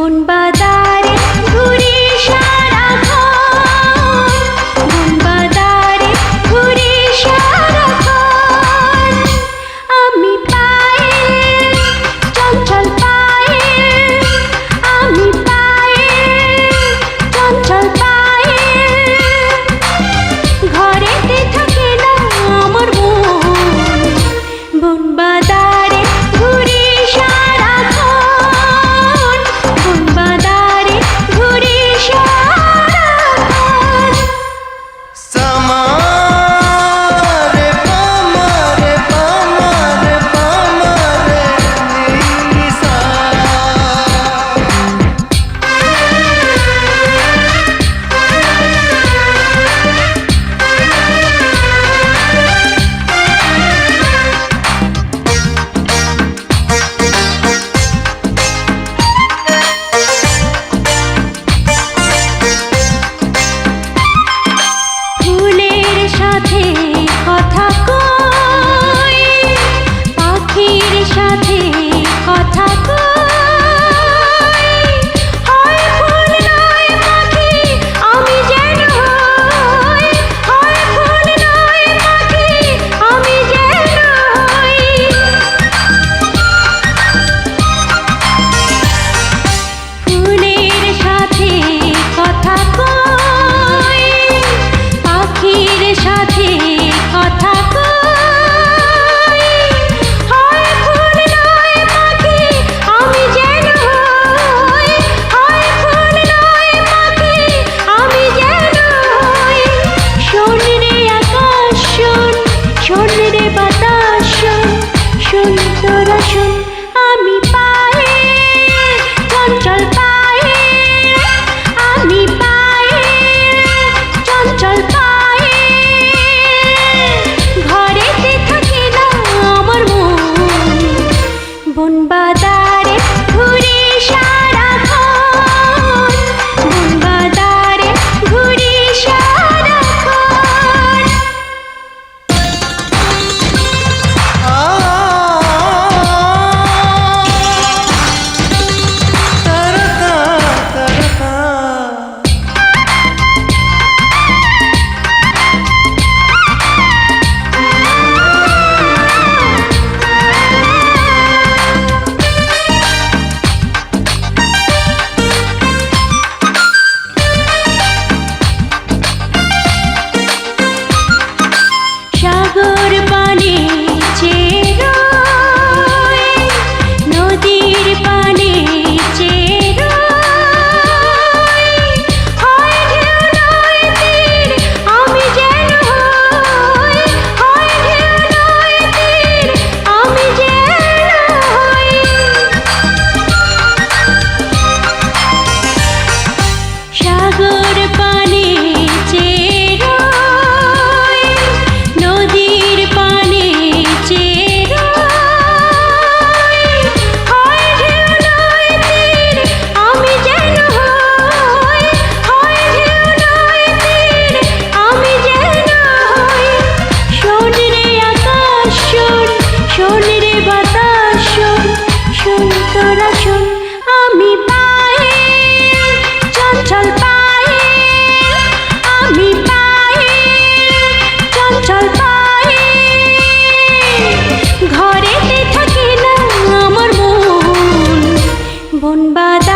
বনবাদারে ঘুরি সারাক্ষণ, বনবাদারে ঘুরি সারাক্ষণ। আমি পায়ে চঞ্চল পায়ে, আমি পায়ে চঞ্চল পায়ে, ঘরেতে থাকে না আমার মন। বনবাদারে ঘুরি সারাক্ষণ, বনবাদারে ঘুরি সারাক্ষণ। সামারে পামারে পামারে পামারে নিসা। ফুলের সাথে কথা কই, পাখির সাথে কথা কই। হয় ফুল নয় পাখি আমি যেন হই, হয় ফুল নয় পাখি আমি যেন হই। ফুলের সাথে কথা কই, পাখির সাথে কথা কই। হয় ফুল নয় পাখি আমি যেন হই, হয় ফুল নয় পাখি আমি যেন হই। শোন রে আকাশ শোন, শোন রে বাতাস শোন, শোন তোরা শোন। আমি পায়ে চঞ্চল পায়ে, আমি পায়ে চঞ্চল পায়ে, ঘরেতে থাকে না আমার মন। বনবাদারে ঘুরি সারাক্ষণ, বনবাদারে ঘুরি সারাক্ষণ। তারকা তারকা সাগর পানে চেয়ে রই, নদীর পানে চেয়ে রই। হয় ঢেউ নয় তীর আমি যেন হই, হয় ঢেউ নয় তীর আমি যেন হই। সাগর পানে চেয়ে রই, নদীর পানে চেয়ে রই। হয় ঢেউ নয় তীর আমি যেন হই, হয় ঢেউ নয় তীর আমি যেন হই। শোন রে আকাশ শোন, শোন রে বাতাস শোন, শোন তোরা শোন। আমি পায়ে চঞ্চল পায়ে, আমি পায়ে চঞ্চল পায়ে, ঘরেতে থাকে না আমার মন। বনবাদারে